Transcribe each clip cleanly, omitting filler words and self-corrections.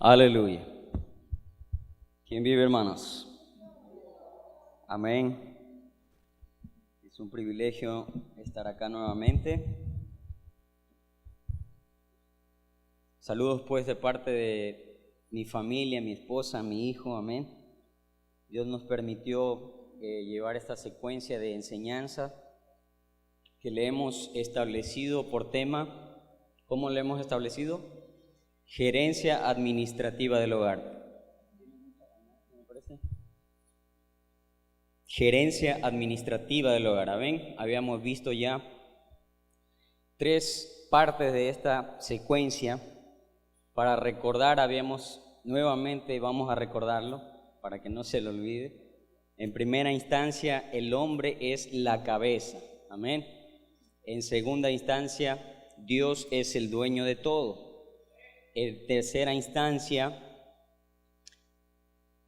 Aleluya. ¿Quién vive, hermanos? Amén. Es un privilegio estar acá nuevamente. Saludos pues de parte de mi familia, mi esposa, mi hijo, amén. Dios nos permitió llevar esta secuencia de enseñanza que le hemos establecido por tema. ¿Cómo le hemos establecido? Gerencia administrativa del hogar. Gerencia administrativa del hogar. Amén. Habíamos visto ya 3 partes de esta secuencia. Para recordar, nuevamente vamos a recordarlo para que no se lo olvide. En primera instancia, el hombre es la cabeza. Amén. En segunda instancia, Dios es el dueño de todo. En tercera instancia,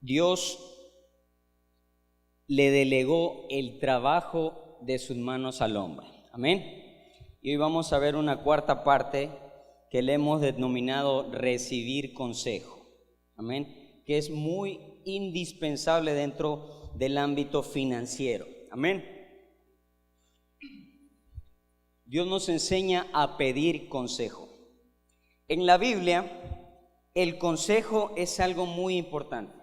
Dios le delegó el trabajo de sus manos al hombre. Amén. Y hoy vamos a ver una cuarta parte que le hemos denominado recibir consejo. Amén. Que es muy indispensable dentro del ámbito financiero. Amén. Dios nos enseña a pedir consejo. En la Biblia, el consejo es algo muy importante,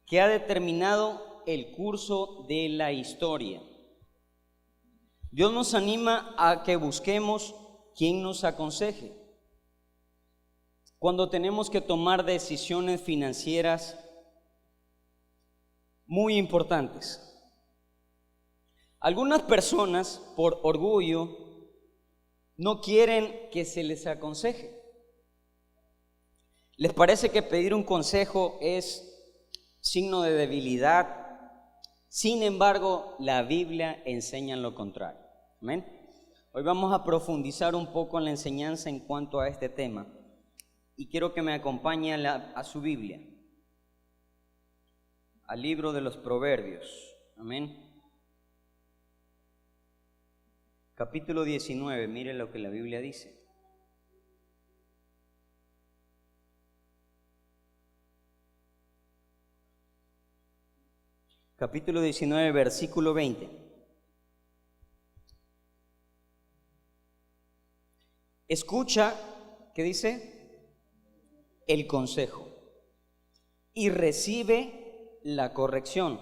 que ha determinado el curso de la historia. Dios nos anima a que busquemos quien nos aconseje. Cuando tenemos que tomar decisiones financieras muy importantes. Algunas personas, por orgullo, no quieren que se les aconseje. ¿Les parece que pedir un consejo es signo de debilidad? Sin embargo, la Biblia enseña lo contrario. ¿Amén? Hoy vamos a profundizar un poco en la enseñanza en cuanto a este tema. Y quiero que me acompañe a su Biblia, al libro de los Proverbios. Amén. Capítulo 19, mire lo que la Biblia dice. Capítulo 19, versículo 20. Escucha, ¿qué dice? El consejo y recibe la corrección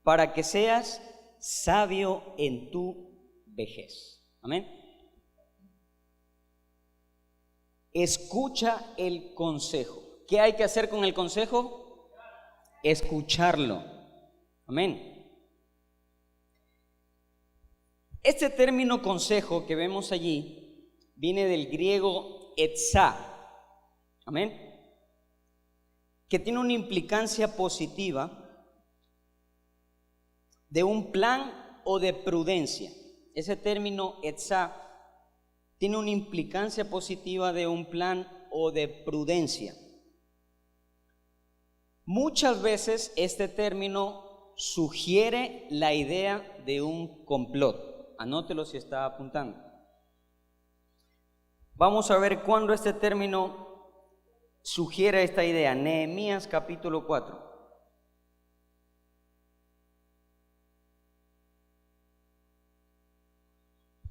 para que seas sabio en tu vejez. Amén. Escucha el consejo. ¿Qué hay que hacer con el consejo? Escucharlo. Amén. Este término consejo que vemos allí viene del griego etzá. Amén. Que tiene una implicancia positiva de un plan o de prudencia. Ese término etzá tiene una implicancia positiva de un plan o de prudencia. Muchas veces este término sugiere la idea de un complot. Anótelo si está apuntando. Vamos a ver cuándo este término sugiere esta idea. Nehemías capítulo 4.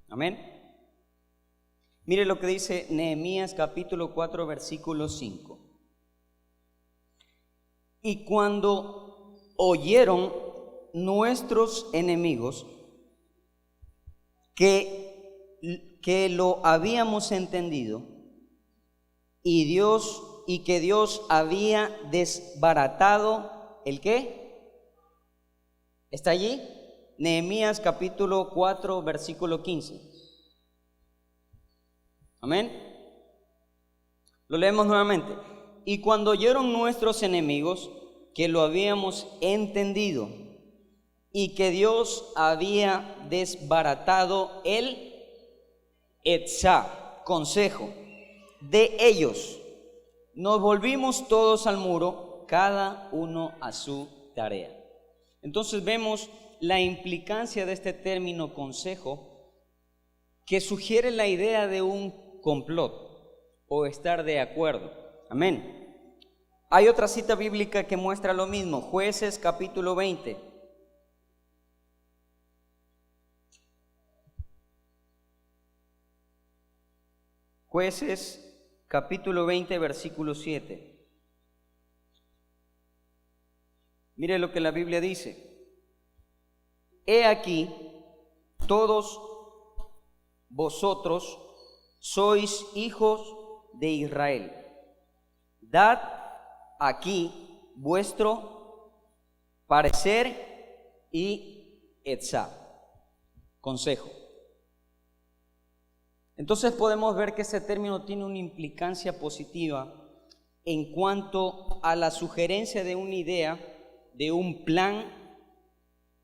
Amén. Mire lo que dice Nehemías capítulo 4 versículo 5. Y cuando oyeron nuestros enemigos que lo habíamos entendido y que Dios había desbaratado ¿el qué? ¿Está allí? Nehemías capítulo 4 versículo 15. Amén. Lo leemos nuevamente. Y cuando oyeron nuestros enemigos que lo habíamos entendido y que Dios había desbaratado el etzá, consejo, de ellos, nos volvimos todos al muro, cada uno a su tarea. Entonces vemos la implicancia de este término consejo, que sugiere la idea de un complot o estar de acuerdo. Amén. Hay otra cita bíblica que muestra lo mismo, Jueces capítulo 20. Jueces capítulo 20, versículo 7. Mire lo que la Biblia dice. He aquí, todos vosotros sois hijos de Israel. Dad aquí vuestro parecer y etzá, consejo. Entonces podemos ver que ese término tiene una implicancia positiva en cuanto a la sugerencia de una idea, de un plan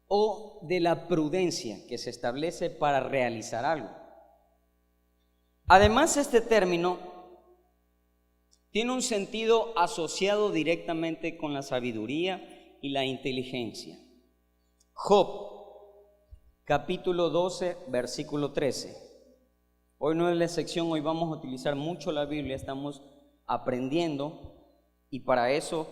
o de la prudencia que se establece para realizar algo. Además, este término tiene un sentido asociado directamente con la sabiduría y la inteligencia. Job, capítulo 12, versículo 13. Hoy no es la sección, hoy vamos a utilizar mucho la Biblia, estamos aprendiendo y para eso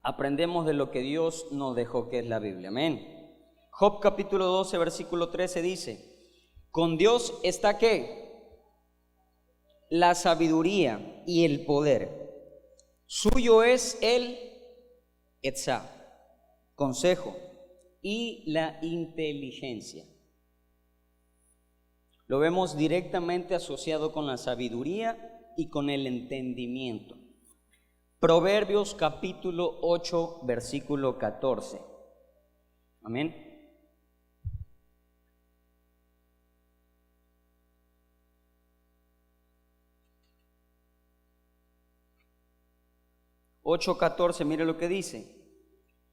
aprendemos de lo que Dios nos dejó, que es la Biblia. Amén. Job capítulo 12, versículo 13 dice: con Dios está ¿qué? La sabiduría y el poder. Suyo es el etzá, consejo, y la inteligencia. Lo vemos directamente asociado con la sabiduría y con el entendimiento. Proverbios capítulo 8, versículo 14. Amén. (8:14), mire lo que dice.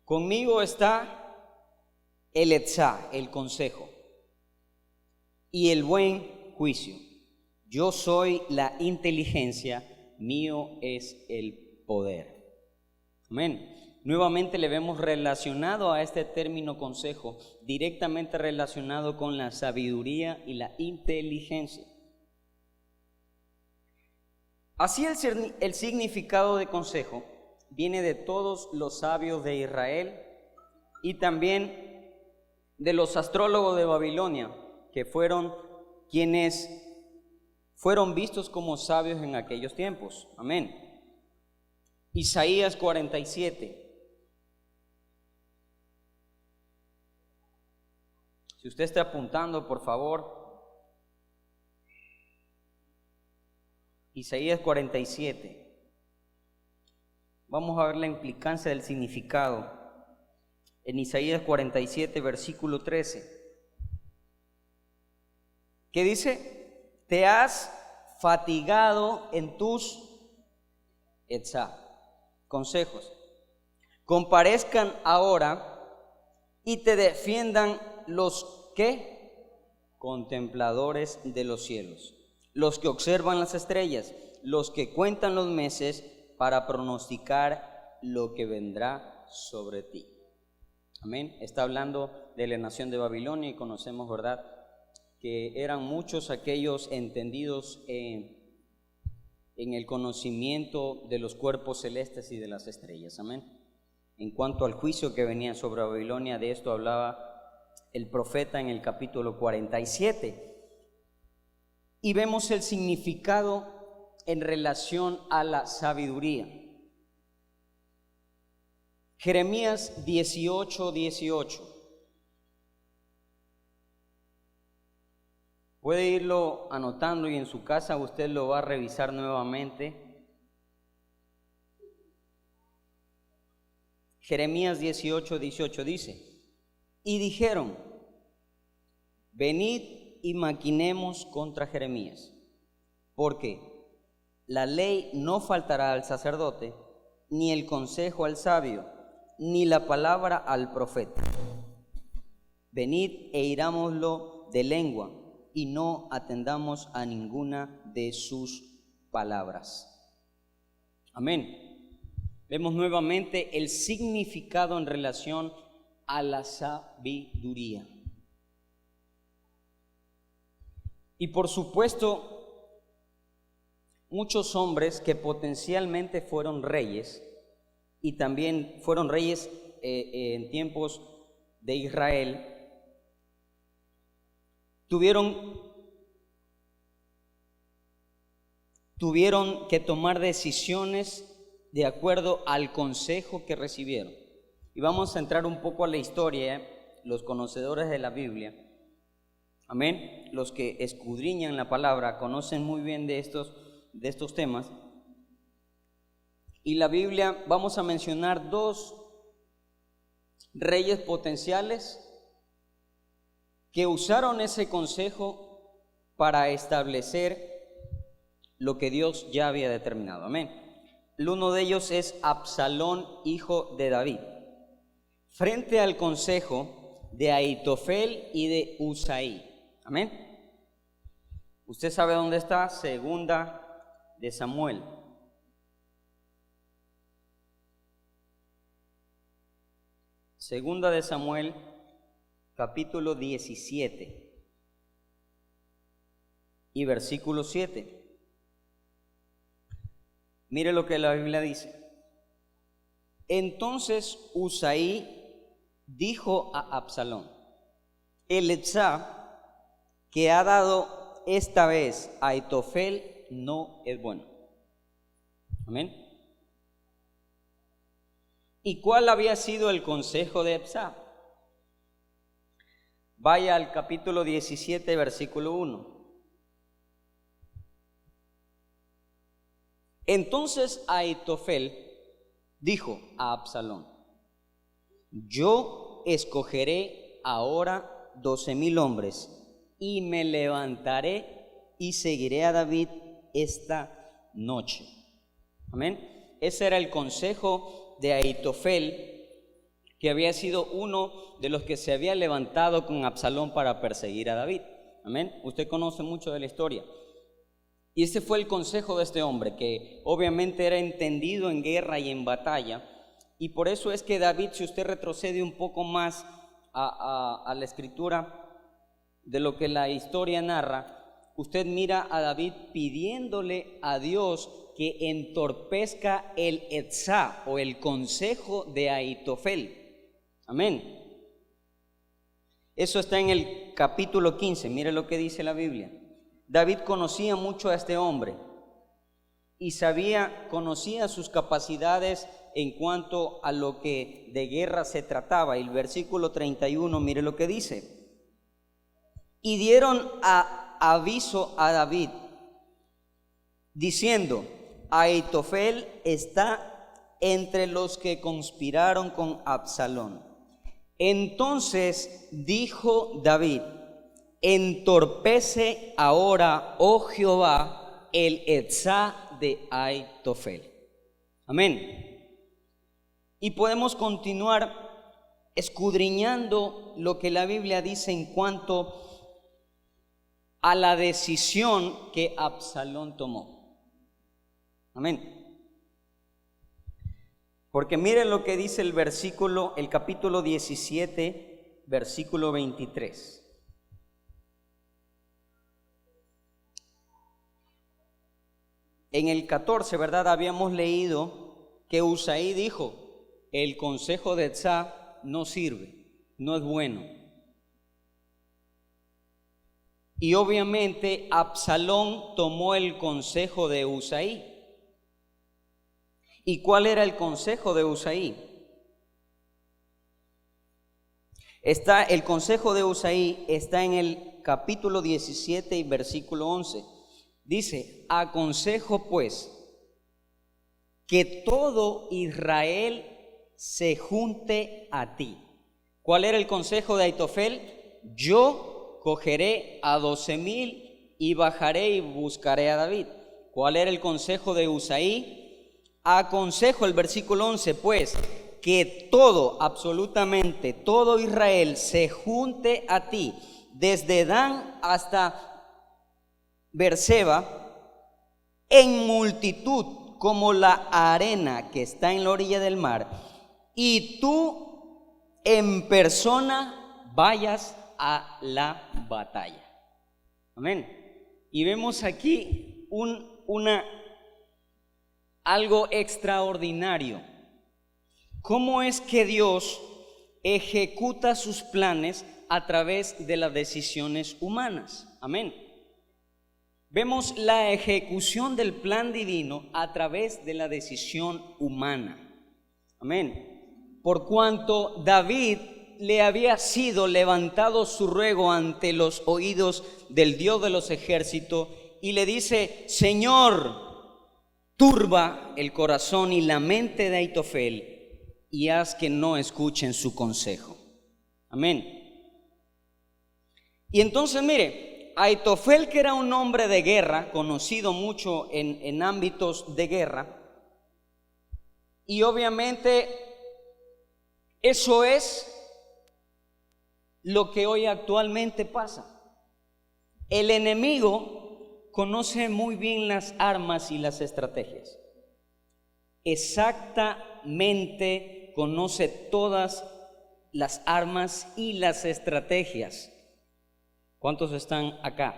Conmigo está el etzá, el consejo, y el buen juicio. Yo soy la inteligencia, mío es el poder. Amén. Nuevamente le vemos relacionado a este término consejo, directamente relacionado con la sabiduría y la inteligencia. Así el significado de consejo viene de todos los sabios de Israel y también de los astrólogos de Babilonia, que fueron quienes fueron vistos como sabios en aquellos tiempos. Amén. Isaías 47. Si usted está apuntando, por favor. Isaías 47. Vamos a ver la implicancia del significado. En Isaías 47, versículo 13. ¿Qué dice? Te has fatigado en tus etzá, consejos. Comparezcan ahora y te defiendan los que contempladores de los cielos, los que observan las estrellas, los que cuentan los meses para pronosticar lo que vendrá sobre ti. Amén. Está hablando de la nación de Babilonia y conocemos, ¿verdad?, que eran muchos aquellos entendidos en el conocimiento de los cuerpos celestes y de las estrellas. Amén. En cuanto al juicio que venía sobre Babilonia, de esto hablaba el profeta en el capítulo 47. Y vemos el significado en relación a la sabiduría. Jeremías 18:18. Puede irlo anotando y en su casa usted lo va a revisar nuevamente. Jeremías 18:18 dice: y dijeron, venid y maquinemos contra Jeremías, porque la ley no faltará al sacerdote, ni el consejo al sabio, ni la palabra al profeta. Venid e irámoslo de lengua, y no atendamos a ninguna de sus palabras. Amén. Vemos nuevamente el significado en relación a la sabiduría. Y por supuesto, muchos hombres que potencialmente fueron reyes y también fueron reyes en tiempos de Israel, tuvieron que tomar decisiones de acuerdo al consejo que recibieron. Y vamos a entrar un poco a la historia, los conocedores de la Biblia, amén, los que escudriñan la palabra, conocen muy bien de estos temas. Y la Biblia, vamos a mencionar 2 reyes potenciales que usaron ese consejo para establecer lo que Dios ya había determinado, amén. El uno de ellos es Absalón, hijo de David, frente al consejo de Ahitofel y de Usaí, amén. Usted sabe dónde está, Segunda de Samuel. Segunda de Samuel, capítulo 17 y versículo 7. Mire lo que la Biblia dice. Entonces Usaí dijo a Absalón: el Etzá que ha dado esta vez a Ahitofel no es bueno. Amén. ¿Y cuál había sido el consejo de Etzá? Vaya al capítulo 17, versículo 1. Entonces Ahitofel dijo a Absalón: yo escogeré ahora 12,000 hombres y me levantaré y seguiré a David esta noche. Amén. Ese era el consejo de Ahitofel, que había sido uno de los que se había levantado con Absalón para perseguir a David. Amén. Usted conoce mucho de la historia. Y ese fue el consejo de este hombre, que obviamente era entendido en guerra y en batalla. Y por eso es que David, si usted retrocede un poco más a la escritura de lo que la historia narra, usted mira a David pidiéndole a Dios que entorpezca el Etzá o el consejo de Ahitofel. Amén. Eso está en el capítulo 15. Mire lo que dice la Biblia. David conocía mucho a este hombre y conocía sus capacidades en cuanto a lo que de guerra se trataba. El versículo 31, mire lo que dice. Y dieron aviso a David, diciendo: Ahitofel está entre los que conspiraron con Absalón. Entonces dijo David: entorpece ahora, oh Jehová, el Etzá de Ahitofel. Amén. Y podemos continuar escudriñando lo que la Biblia dice en cuanto a la decisión que Absalón tomó. Amén. Porque miren lo que dice el capítulo 17, versículo 23. En el 14, ¿verdad? Habíamos leído que Usaí dijo: el consejo de Etzá no sirve, no es bueno. Y obviamente Absalón tomó el consejo de Usaí. ¿Y cuál era el consejo de Usaí? El consejo de Usaí está en el capítulo 17 y versículo 11. Dice: aconsejo pues que todo Israel se junte a ti. ¿Cuál era el consejo de Ahitofel? Yo cogeré a 12,000 y bajaré y buscaré a David. ¿Cuál era el consejo de Usaí? Aconsejo, el versículo 11, pues, que todo, absolutamente todo Israel se junte a ti, desde Dan hasta Berseba, en multitud como la arena que está en la orilla del mar, y tú en persona vayas a la batalla. Amén. Y vemos aquí una algo extraordinario. ¿Cómo es que Dios ejecuta sus planes a través de las decisiones humanas? Amén. Vemos la ejecución del plan divino a través de la decisión humana. Amén. Por cuanto David le había sido levantado su ruego ante los oídos del Dios de los ejércitos y le dice: Señor, turba el corazón y la mente de Aitofel y haz que no escuchen su consejo. Amén. Y entonces mire, Aitofel, que era un hombre de guerra, conocido mucho en ámbitos de guerra, y obviamente eso es lo que hoy actualmente pasa. El enemigo conoce muy bien las armas y las estrategias. Exactamente conoce todas las armas y las estrategias. ¿Cuántos están acá?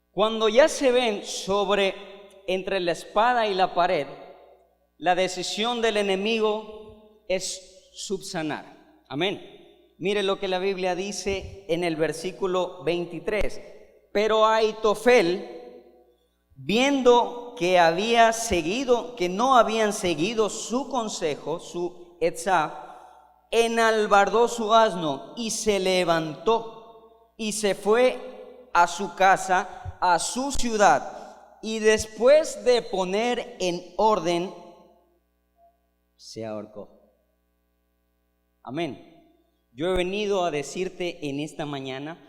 Cuando ya se ven entre la espada y la pared, la decisión del enemigo es subsanar. Amén. Mire lo que la Biblia dice en el versículo 23. Pero Aitofel, viendo que no habían seguido su consejo, su etzá, enalbardó su asno y se levantó y se fue a su casa, a su ciudad, y después de poner en orden, se ahorcó. Amén. Yo he venido a decirte en esta mañana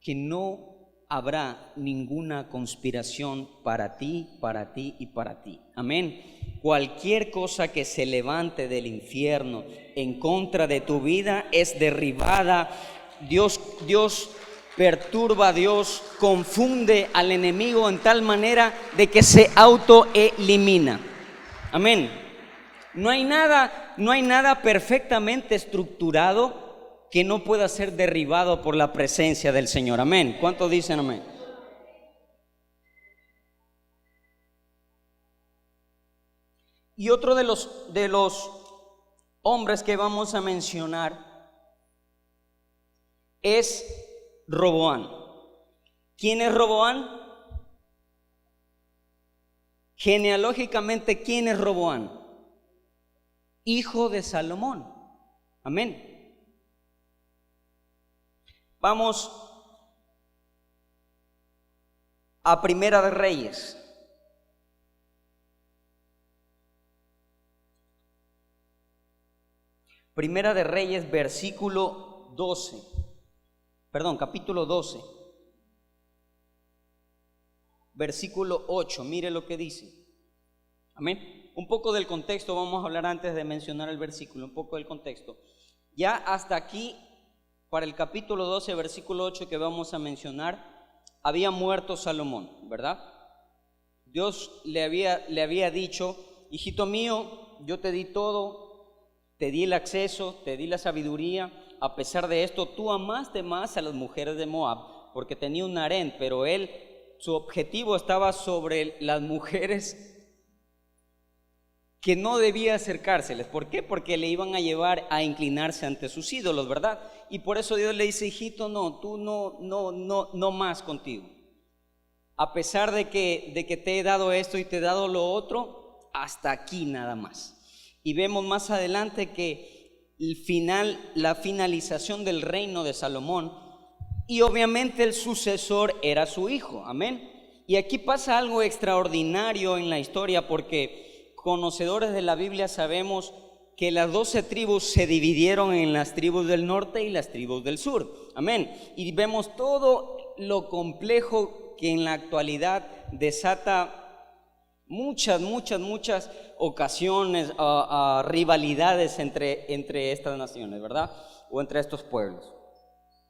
que no habrá ninguna conspiración para ti y para ti. Amén. Cualquier cosa que se levante del infierno en contra de tu vida es derribada. Dios perturba, Dios confunde al enemigo en tal manera de que se autoelimina. Amén. No hay nada perfectamente estructurado que no pueda ser derribado por la presencia del Señor. Amén. ¿Cuántos dicen amén? Y otro de los hombres que vamos a mencionar es Roboán. ¿Quién es Roboán? Genealógicamente, ¿quién es Roboán? Hijo de Salomón. Amén. Vamos a Primera de Reyes. Primera de Reyes, capítulo 12, versículo 8. Mire lo que dice. Amén. Un poco del contexto vamos a hablar antes de mencionar el versículo, un poco del contexto. Ya hasta aquí, para el capítulo 12, versículo 8 que vamos a mencionar, había muerto Salomón, ¿verdad? Dios le había dicho: hijito mío, yo te di todo, te di el acceso, te di la sabiduría. A pesar de esto, tú amaste más a las mujeres de Moab, porque tenía un harén, pero su objetivo estaba sobre las mujeres que no debía acercárseles. ¿Por qué? Porque le iban a llevar a inclinarse ante sus ídolos, ¿verdad? Y por eso Dios le dice: hijito, no, tú no más contigo. A pesar de que te he dado esto y te he dado lo otro, hasta aquí nada más. Y vemos más adelante que la finalización del reino de Salomón, y obviamente el sucesor era su hijo. Amén. Y aquí pasa algo extraordinario en la historia, porque conocedores de la Biblia sabemos que las 12 tribus se dividieron en las tribus del norte y las tribus del sur. Amén. Y vemos todo lo complejo que en la actualidad desata muchas ocasiones, rivalidades entre estas naciones, ¿verdad? O entre estos pueblos.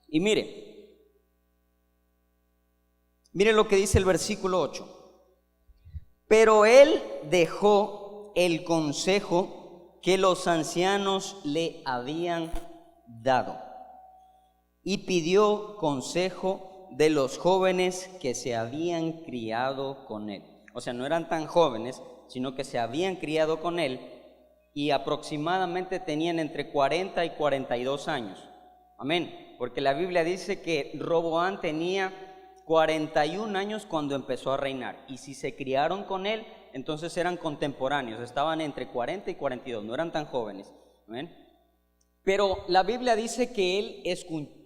Y mire lo que dice el versículo 8. Pero él dejó el consejo que los ancianos le habían dado y pidió consejo de los jóvenes que se habían criado con él. O sea, no eran tan jóvenes, sino que se habían criado con él y aproximadamente tenían entre 40 y 42 años. Amén. Porque la Biblia dice que Roboam tenía 41 años cuando empezó a reinar. Y si se criaron con él, entonces eran contemporáneos, estaban entre 40 y 42, no eran tan jóvenes. Amén. Pero la Biblia dice que él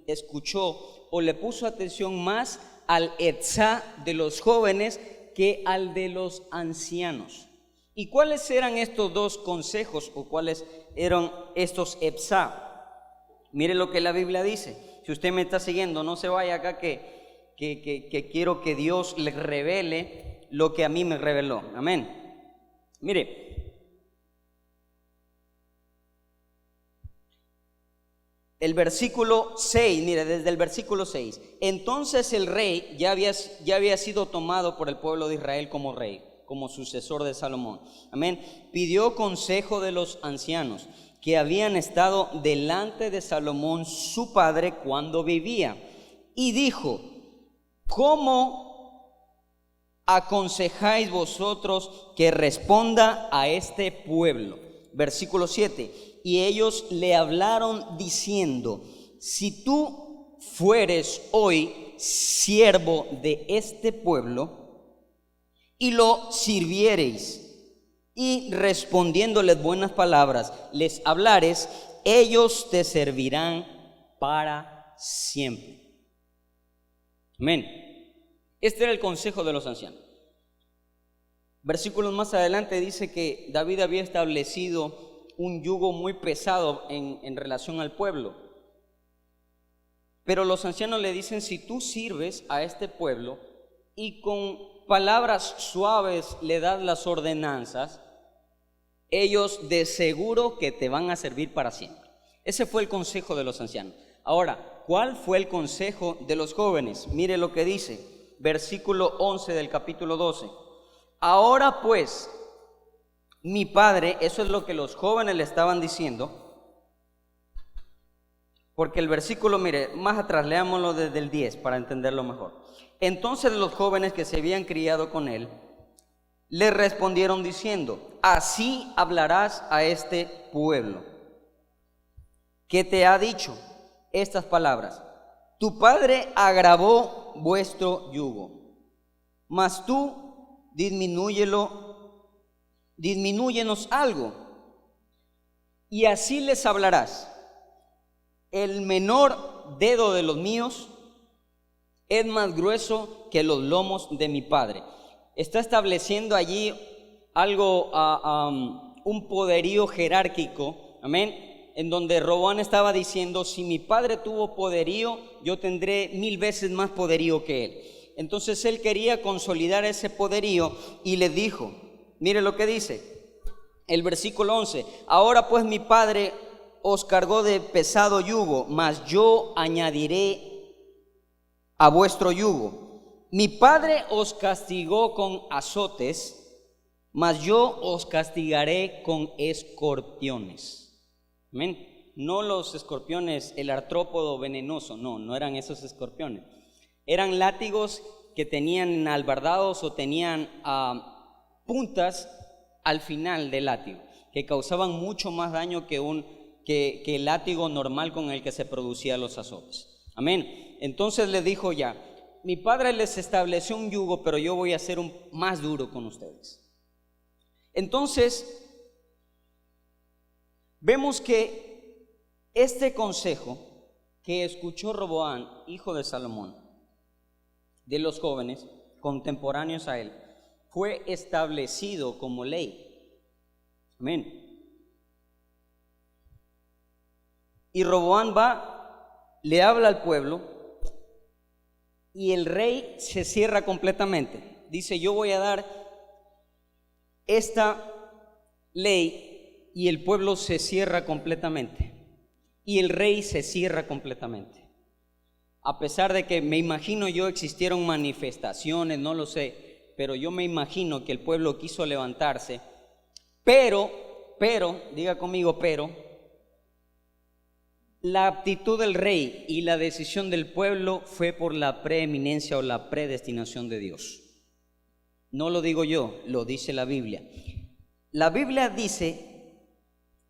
escuchó o le puso atención más al etzá de los jóvenes que al de los ancianos. ¿Y cuáles eran estos dos consejos o cuáles eran estos etzá? Mire lo que la Biblia dice. Si usted me está siguiendo, no se vaya acá que quiero que Dios le revele lo que a mí me reveló. Amén. Mire. El versículo 6, mire, desde el versículo 6. Entonces el rey ya había sido tomado por el pueblo de Israel como rey, como sucesor de Salomón. Amén. Pidió consejo de los ancianos que habían estado delante de Salomón, su padre, cuando vivía. Y dijo: ¿cómo aconsejáis vosotros que responda a este pueblo? Versículo 7. Y ellos le hablaron diciendo: si tú fueres hoy siervo de este pueblo y lo sirviereis, y respondiéndoles buenas palabras les hablares, ellos te servirán para siempre. Amén. Este era el consejo de los ancianos. Versículos más adelante dice que David había establecido un yugo muy pesado en relación al pueblo. Pero los ancianos le dicen: si tú sirves a este pueblo y con palabras suaves le das las ordenanzas, ellos de seguro que te van a servir para siempre. Ese fue el consejo de los ancianos. Ahora, ¿cuál fue el consejo de los jóvenes? Mire lo que dice, versículo 11 del capítulo 12. Ahora pues, mi padre, eso es lo que los jóvenes le estaban diciendo, porque el versículo, mire, más atrás, leámoslo desde el 10 para entenderlo mejor. Entonces los jóvenes que se habían criado con él le respondieron diciendo: así hablarás a este pueblo que te ha dicho estas palabras: tu padre agravó vuestro yugo, mas tú disminúyenos algo. Y así les hablarás: el menor dedo de los míos es más grueso que los lomos de mi padre. Está estableciendo allí algo, un poderío jerárquico, amén, en donde Roboam estaba diciendo: si mi padre tuvo poderío, yo tendré 1000 veces más poderío que él. Entonces él quería consolidar ese poderío y le dijo, mire lo que dice el versículo 11: ahora pues mi padre os cargó de pesado yugo, mas yo añadiré a vuestro yugo. Mi padre os castigó con azotes, mas yo os castigaré con escorpiones. Amén. No los escorpiones, el artrópodo venenoso, no eran esos escorpiones. Eran látigos que tenían albardados o tenían puntas al final del látigo, que causaban mucho más daño que el látigo normal con el que se producían los azotes. Amén. Entonces le dijo ya: mi padre les estableció un yugo, pero yo voy a ser más duro con ustedes. Entonces, vemos que este consejo que escuchó Roboam, hijo de Salomón, de los jóvenes contemporáneos a él, fue establecido como ley. Amén. Y Roboam le habla al pueblo, y el rey se cierra completamente. Dice: yo voy a dar esta ley, y el pueblo se cierra completamente. Y el rey se cierra completamente. A pesar de que me imagino yo existieron manifestaciones, no lo sé, pero yo me imagino que el pueblo quiso levantarse. Pero, diga conmigo, pero, La aptitud del rey y la decisión del pueblo fue por la preeminencia o la predestinación de Dios. No lo digo yo, lo dice la Biblia. La Biblia dice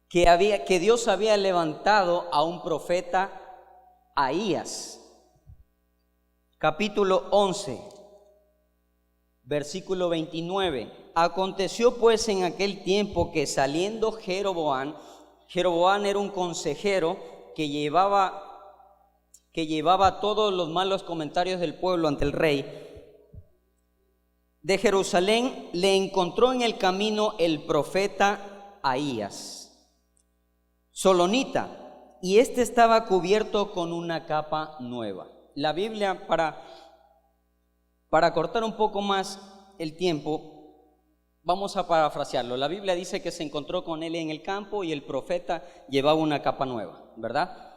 que Dios había levantado a un profeta, Ahías, capítulo 11, versículo 29. Aconteció pues en aquel tiempo que saliendo Jeroboam era un consejero que llevaba todos los malos comentarios del pueblo ante el rey de Jerusalén, le encontró en el camino el profeta Ahías, solonita, y este estaba cubierto con una capa nueva. La Biblia, para cortar un poco más el tiempo, vamos a parafrasearlo. La Biblia dice que se encontró con él en el campo y el profeta llevaba una capa nueva, ¿verdad?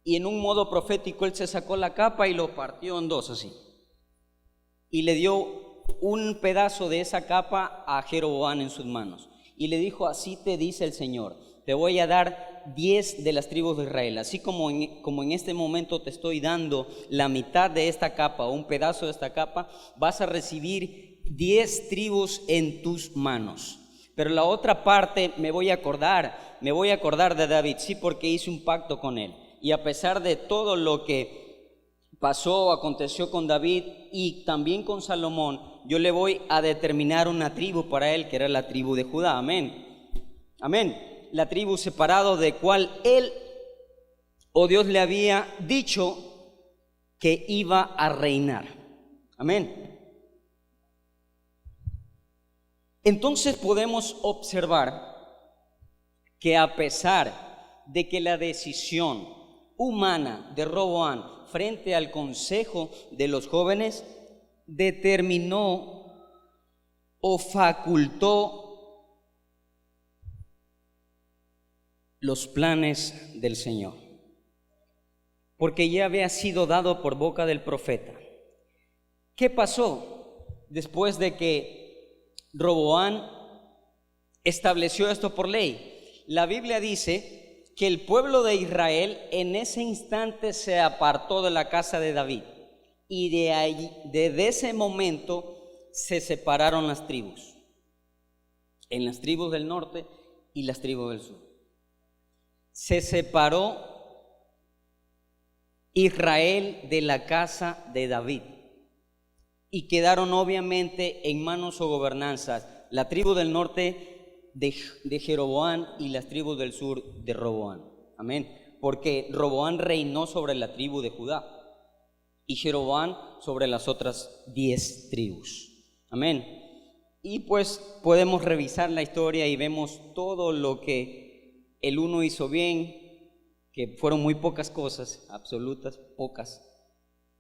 Y en un modo profético él se sacó la capa y lo partió en dos así. Y le dio un pedazo de esa capa a Jeroboam en sus manos. Y le dijo: así te dice el Señor, te voy a dar 10 de las tribus de Israel. Así como en este momento te estoy dando la mitad de esta capa o un pedazo de esta capa, vas a recibir 10 tribus en tus manos. Pero la otra parte me voy a acordar de David, sí, porque hice un pacto con él. Y a pesar de todo lo que aconteció con David y también con Salomón, yo le voy a determinar una tribu para él, que era la tribu de Judá. Amén. Amén. La tribu separado de cual él o Dios le había dicho que iba a reinar. Amén. Entonces podemos observar que a pesar de que la decisión humana de Roboam frente al consejo de los jóvenes determinó o facultó los planes del Señor, porque ya había sido dado por boca del profeta. ¿Qué pasó después de que Roboam estableció esto por ley? La Biblia dice que el pueblo de Israel en ese instante se apartó de la casa de David, y desde ese momento se separaron las tribus, en las tribus del norte y las tribus del sur. Se separó Israel de la casa de David y quedaron obviamente en manos o gobernanzas la tribu del norte de Jeroboam y las tribus del sur de Roboam. Amén. Porque Roboam reinó sobre la tribu de Judá y Jeroboam sobre las otras 10 tribus. Amén. Y pues podemos revisar la historia y vemos todo lo que el uno hizo bien, que fueron muy pocas cosas, absolutas, pocas,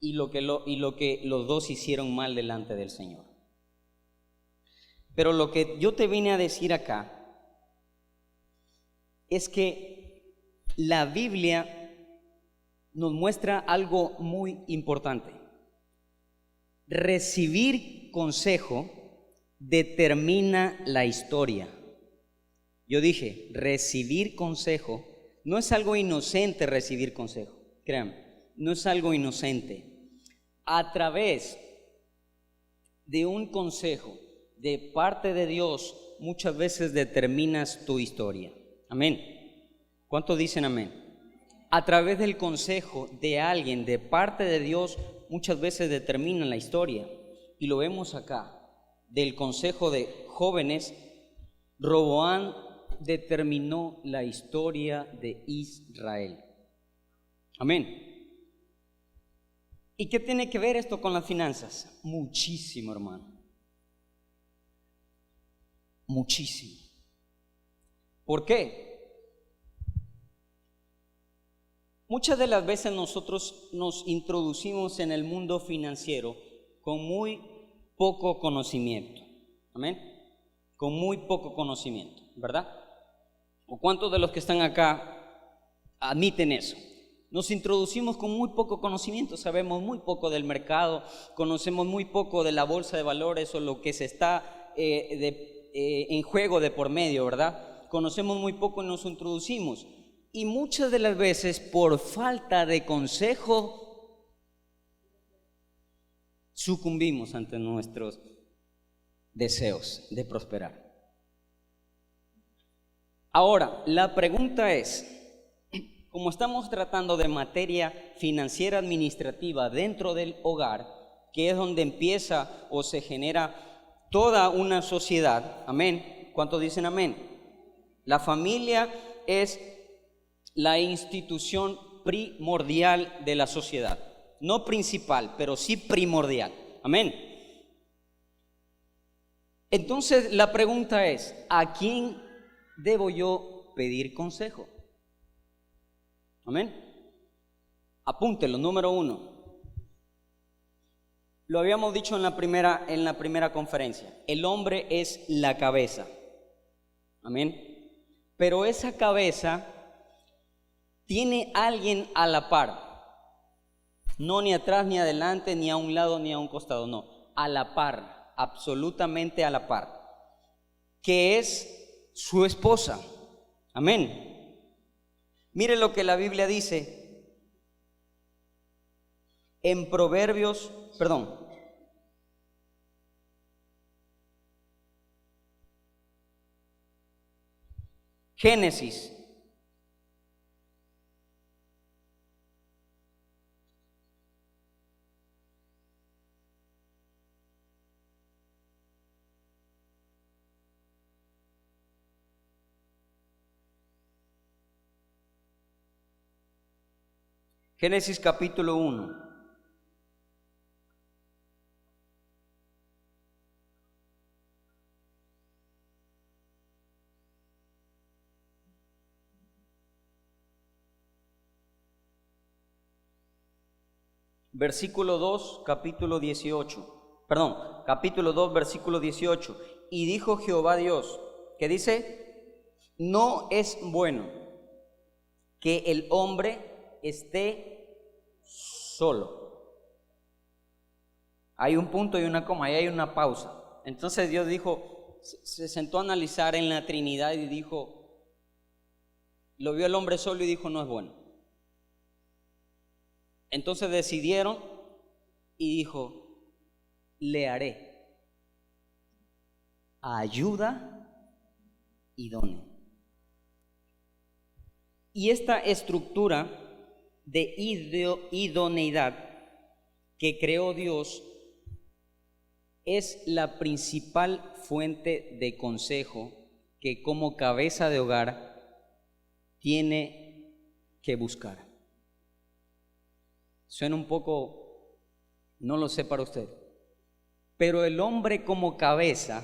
y lo que los dos hicieron mal delante del Señor. Pero lo que yo te vine a decir acá es que la Biblia nos muestra algo muy importante. Recibir consejo determina la historia. Yo dije, recibir consejo, no es algo inocente recibir consejo, créanme, no es algo inocente. A través de un consejo de parte de Dios, muchas veces determinas tu historia. Amén. ¿Cuántos dicen amén? A través del consejo de alguien, de parte de Dios, muchas veces determinan la historia. Y lo vemos acá, del consejo de jóvenes, Roboam determinó la historia de Israel. Amén. ¿Y qué tiene que ver esto con las finanzas? Muchísimo, hermano. Muchísimo. ¿Por qué? Muchas de las veces nosotros nos introducimos en el mundo financiero con muy poco conocimiento. Amén. Con muy poco conocimiento, ¿verdad? ¿O cuántos de los que están acá admiten eso? Nos introducimos con muy poco conocimiento, sabemos muy poco del mercado, conocemos muy poco de la bolsa de valores o lo que se está en juego de por medio, ¿verdad? Conocemos muy poco y nos introducimos. Y muchas de las veces, por falta de consejo, sucumbimos ante nuestros deseos de prosperar. Ahora, la pregunta es, como estamos tratando de materia financiera administrativa dentro del hogar, que es donde empieza o se genera toda una sociedad, amén. ¿Cuántos dicen amén? La familia es la institución primordial de la sociedad, no principal, pero sí primordial, amén. Entonces la pregunta es, ¿a quién debo yo pedir consejo? Amén. Apúntelo, número 1. Lo habíamos dicho en la primera conferencia. El hombre es la cabeza. Amén. Pero esa cabeza tiene alguien a la par. No ni atrás, ni adelante, ni a un lado, ni a un costado. No, a la par, absolutamente a la par. Que es su esposa. Amén. Mire lo que la Biblia dice en Génesis. Génesis capítulo 1. Versículo 2, capítulo 18. Capítulo 2, versículo 18. Y dijo Jehová Dios, ¿qué dice? No es bueno que el hombre esté solo. Hay un punto y una coma, y hay una pausa. Entonces Dios dijo, se sentó a analizar en la Trinidad y dijo, lo vio el hombre solo y dijo, no es bueno. Entonces decidieron y dijo, le haré ayuda idónea. Y esta estructura de idoneidad que creó Dios es la principal fuente de consejo que como cabeza de hogar tiene que buscar. Suena un poco, no lo sé para usted, pero el hombre como cabeza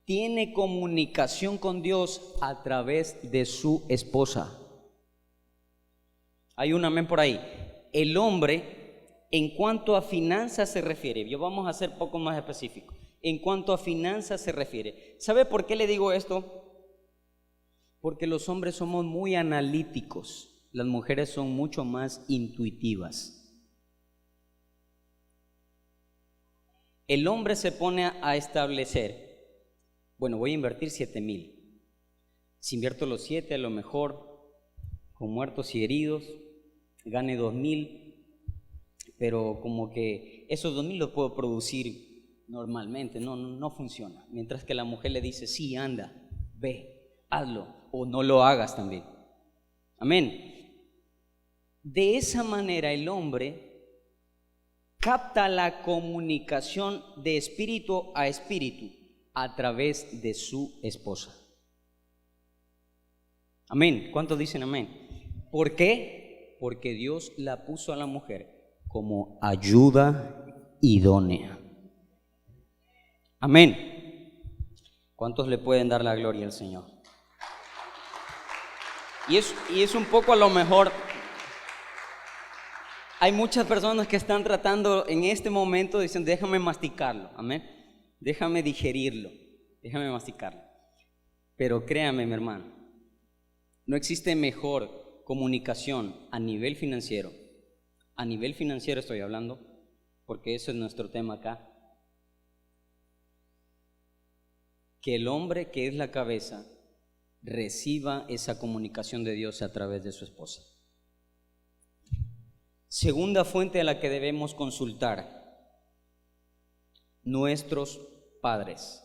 tiene comunicación con Dios a través de su esposa. Hay un amén por ahí. El hombre, en cuanto a finanzas se refiere, yo vamos a ser poco más específicos, en cuanto a finanzas se refiere. ¿Sabe por qué le digo esto? Porque los hombres somos muy analíticos. Las mujeres son mucho más intuitivas. El hombre se pone a establecer, bueno, voy a invertir 7,000. Si invierto los 7, a lo mejor con muertos y heridos, gane 2,000, pero como que esos 2,000 los puedo producir normalmente, no funciona. Mientras que la mujer le dice, sí, anda, ve, hazlo, o no lo hagas también. Amén. De esa manera el hombre capta la comunicación de espíritu a espíritu a través de su esposa. Amén. ¿Cuántos dicen amén? ¿Por qué? Porque Dios la puso a la mujer como ayuda idónea. Amén. ¿Cuántos le pueden dar la gloria al Señor? Y es un poco a lo mejor. Hay muchas personas que están tratando en este momento, dicen, déjame masticarlo, amén, déjame digerirlo, déjame masticarlo. Pero créame, mi hermano, no existe mejor comunicación a nivel financiero estoy hablando, porque eso es nuestro tema acá, que el hombre que es la cabeza reciba esa comunicación de Dios a través de su esposa. Segunda fuente a la que debemos consultar: nuestros padres.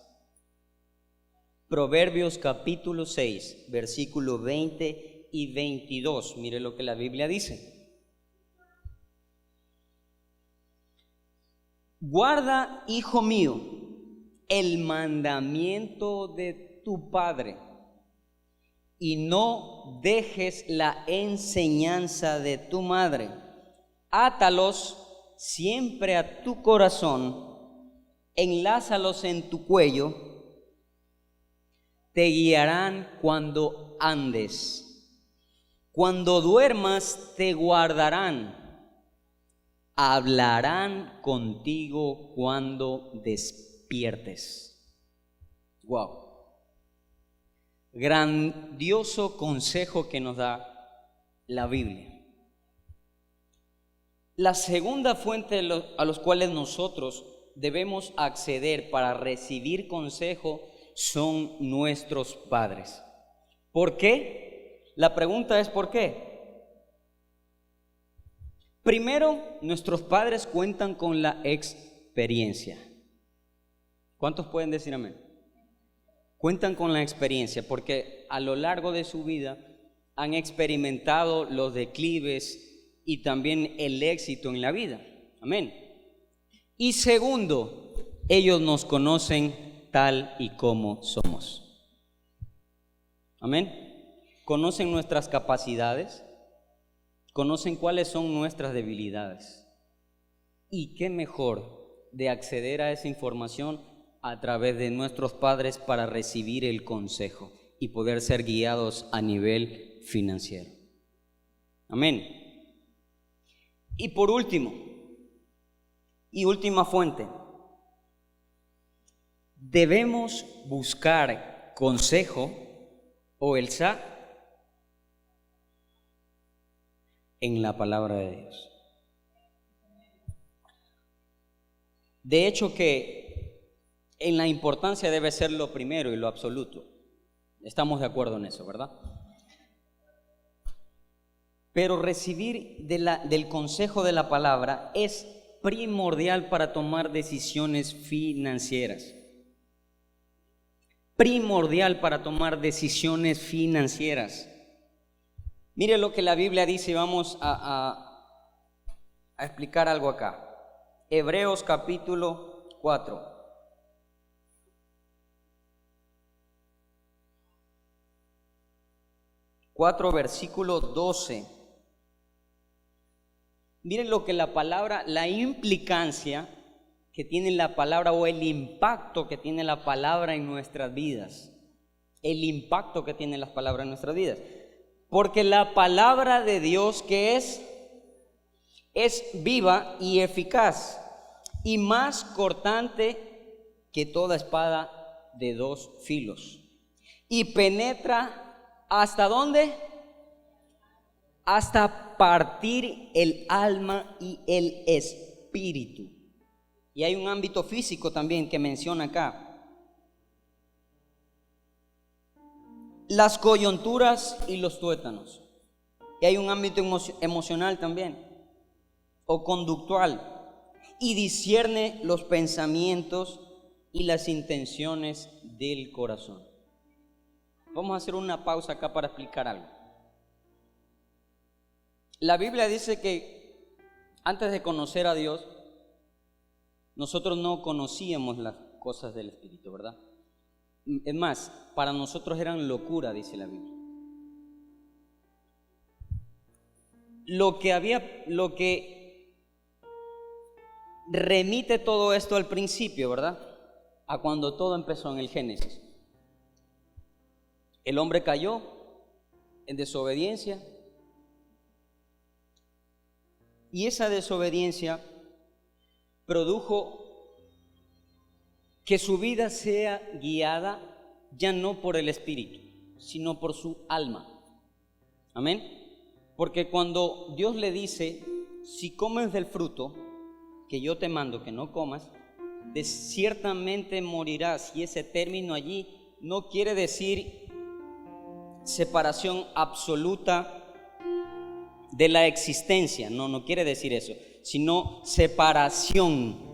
Proverbios capítulo 6, versículo 20 y 22. Mire lo que la Biblia dice. Guarda, hijo mío, el mandamiento de tu padre, y no dejes la enseñanza de tu madre. Átalos siempre a tu corazón, enlázalos en tu cuello, te guiarán cuando andes, cuando duermas te guardarán, hablarán contigo cuando despiertes. Wow. Grandioso consejo que nos da la Biblia. La segunda fuente a los cuales nosotros debemos acceder para recibir consejo son nuestros padres. ¿Por qué? La pregunta es ¿por qué? Primero, nuestros padres cuentan con la experiencia. ¿Cuántos pueden decir amén? Cuentan con la experiencia porque a lo largo de su vida han experimentado los declives y también el éxito en la vida. Amén. Y segundo, ellos nos conocen tal y como somos. Amén. Conocen nuestras capacidades, conocen cuáles son nuestras debilidades. Y qué mejor de acceder a esa información a través de nuestros padres para recibir el consejo y poder ser guiados a nivel financiero. Amén. Y por último, y última fuente, debemos buscar consejo o el SA en la palabra de Dios. De hecho que en la importancia debe ser lo primero y lo absoluto. Estamos de acuerdo en eso, ¿verdad? Pero recibir del consejo de la palabra es primordial para tomar decisiones financieras. Primordial para tomar decisiones financieras. Mire lo que la Biblia dice y vamos a explicar algo acá. Hebreos capítulo 4. Versículo 12. Miren lo que la palabra, la implicancia que tiene la palabra o el impacto que tiene la palabra en nuestras vidas. El impacto que tienen las palabras en nuestras vidas. Porque la palabra de Dios que es viva y eficaz y más cortante que toda espada de dos filos. Y penetra ¿hasta dónde? Hasta partir el alma y el espíritu. Y hay un ámbito físico también que menciona acá. Las coyunturas y los tuétanos. Y hay un ámbito emocional también, o conductual. Y discierne los pensamientos y las intenciones del corazón. Vamos a hacer una pausa acá para explicar algo. La Biblia dice que antes de conocer a Dios, nosotros no conocíamos las cosas del Espíritu, ¿verdad? Es más, para nosotros eran locura, dice la Biblia. Lo que remite todo esto al principio, ¿verdad? A cuando todo empezó en el Génesis. El hombre cayó en desobediencia. Y esa desobediencia produjo que su vida sea guiada ya no por el espíritu, sino por su alma. Amén. Porque cuando Dios le dice, si comes del fruto que yo te mando que no comas, de ciertamente morirás. Y ese término allí no quiere decir separación absoluta de la existencia. No quiere decir eso, sino separación.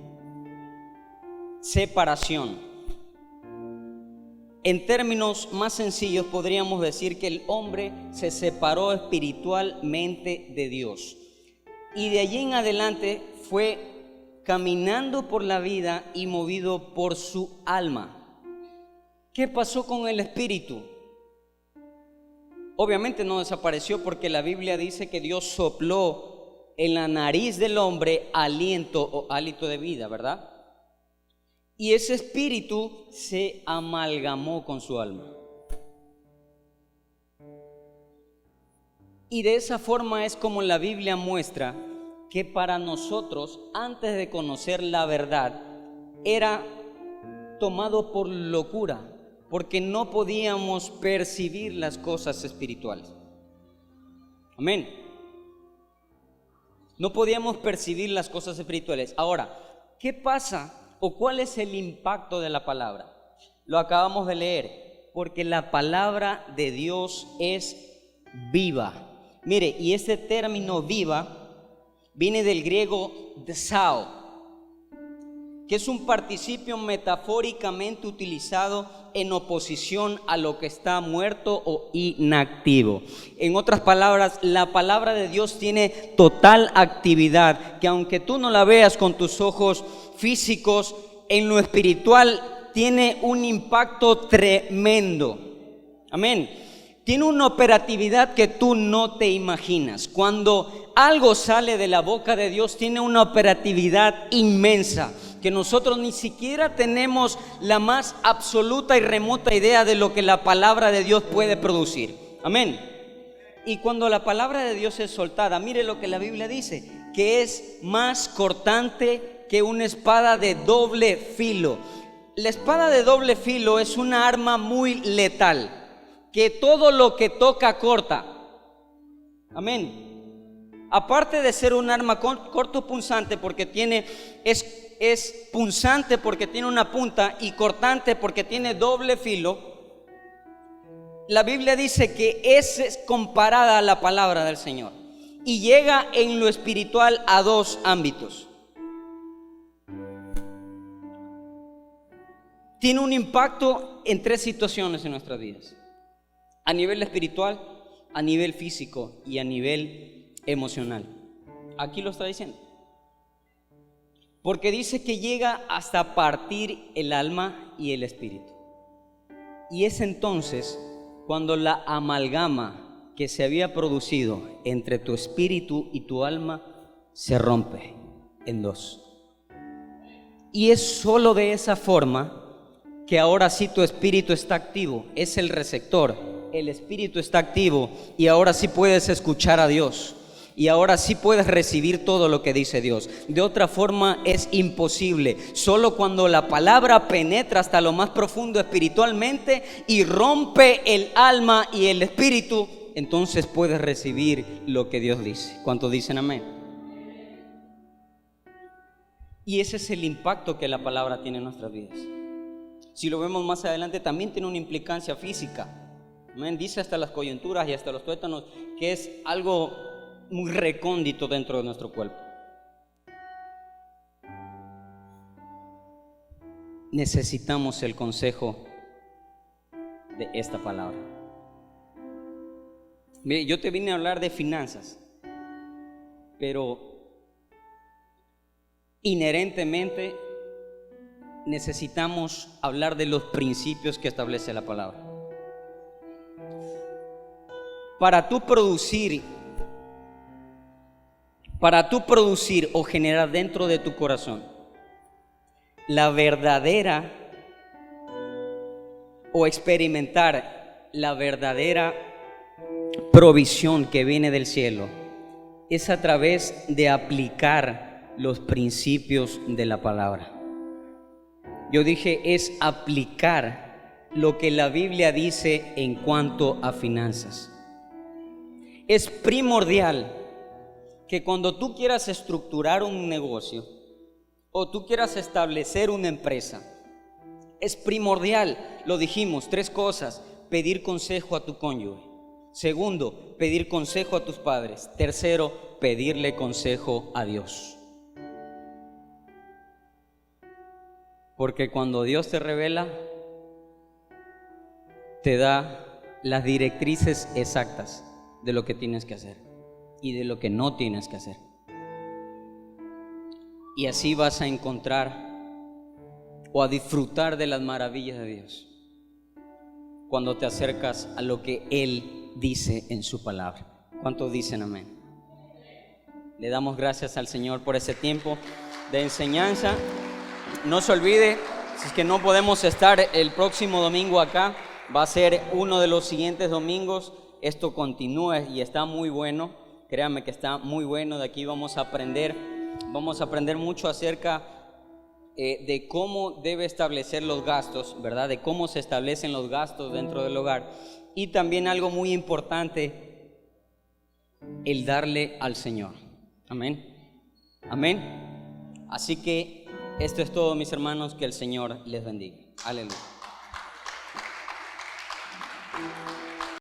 En términos más sencillos podríamos decir que el hombre se separó espiritualmente de Dios. Y de allí en adelante fue caminando por la vida y movido por su alma. ¿Qué pasó con el espíritu? Obviamente no desapareció, porque la Biblia dice que Dios sopló en la nariz del hombre aliento o hálito de vida, ¿verdad? Y ese espíritu se amalgamó con su alma. Y de esa forma es como la Biblia muestra que para nosotros, antes de conocer la verdad, era tomado por locura, porque no podíamos percibir las cosas espirituales. Amén. No podíamos percibir las cosas espirituales. Ahora, ¿qué pasa o cuál es el impacto de la palabra? Lo acabamos de leer, porque la palabra de Dios es viva. Mire, y este término viva viene del griego dessao, que es un participio metafóricamente utilizado en oposición a lo que está muerto o inactivo. En otras palabras, la palabra de Dios tiene total actividad, que aunque tú no la veas con tus ojos físicos, en lo espiritual tiene un impacto tremendo. Amén. Tiene una operatividad que tú no te imaginas. Cuando algo sale de la boca de Dios, tiene una operatividad inmensa, que nosotros ni siquiera tenemos la más absoluta y remota idea de lo que la palabra de Dios puede producir. Amén. Y cuando la palabra de Dios es soltada, mire lo que la Biblia dice, que es más cortante que una espada de doble filo. La espada de doble filo es una arma muy letal, que todo lo que toca corta. Amén. Aparte de ser un arma cortopunzante, porque es punzante porque tiene una punta, y cortante porque tiene doble filo, la Biblia dice que es comparada a la palabra del Señor, y llega en lo espiritual a dos ámbitos. Tiene un impacto en tres situaciones en nuestras vidas: a nivel espiritual, a nivel físico y a nivel emocional. Aquí lo está diciendo, porque dice que llega hasta partir el alma y el espíritu. Y es entonces cuando la amalgama que se había producido entre tu espíritu y tu alma se rompe en dos. Y es solo de esa forma que ahora sí tu espíritu está activo, es el receptor. El espíritu está activo y ahora sí puedes escuchar a Dios, y ahora sí puedes recibir todo lo que dice Dios. De otra forma es imposible. Solo cuando la palabra penetra hasta lo más profundo espiritualmente y rompe el alma y el espíritu, entonces puedes recibir lo que Dios dice. ¿Cuántos dicen amén? Y ese es el impacto que la palabra tiene en nuestras vidas. Si lo vemos más adelante, también tiene una implicancia física. Amén. Dice hasta las coyunturas y hasta los tuétanos, que es algo muy recóndito dentro de nuestro cuerpo. Necesitamos el consejo de esta palabra. Mire, yo te vine a hablar de finanzas, pero inherentemente necesitamos hablar de los principios que establece la palabra. Para tú producir o generar dentro de tu corazón la verdadera, o experimentar la verdadera provisión que viene del cielo, es a través de aplicar los principios de la palabra. Yo dije, es aplicar lo que la Biblia dice en cuanto a finanzas. Es primordial que cuando tú quieras estructurar un negocio o tú quieras establecer una empresa, es primordial, lo dijimos, tres cosas: pedir consejo a tu cónyuge. Segundo, pedir consejo a tus padres. Tercero, pedirle consejo a Dios. Porque cuando Dios te revela, te da las directrices exactas de lo que tienes que hacer y de lo que no tienes que hacer. Y así vas a encontrar o a disfrutar de las maravillas de Dios cuando te acercas a lo que Él dice en su palabra. ¿Cuántos dicen amén? Le damos gracias al Señor por ese tiempo de enseñanza. No se olvide, si es que no podemos estar el próximo domingo acá, va a ser uno de los siguientes domingos. Esto continúa y está muy bueno. Créanme que está muy bueno. De aquí vamos a aprender mucho acerca de cómo debe establecer los gastos, ¿verdad? De cómo se establecen los gastos dentro del hogar. Y también algo muy importante, el darle al Señor. Amén. Amén. Así que esto es todo, mis hermanos. Que el Señor les bendiga. Aleluya.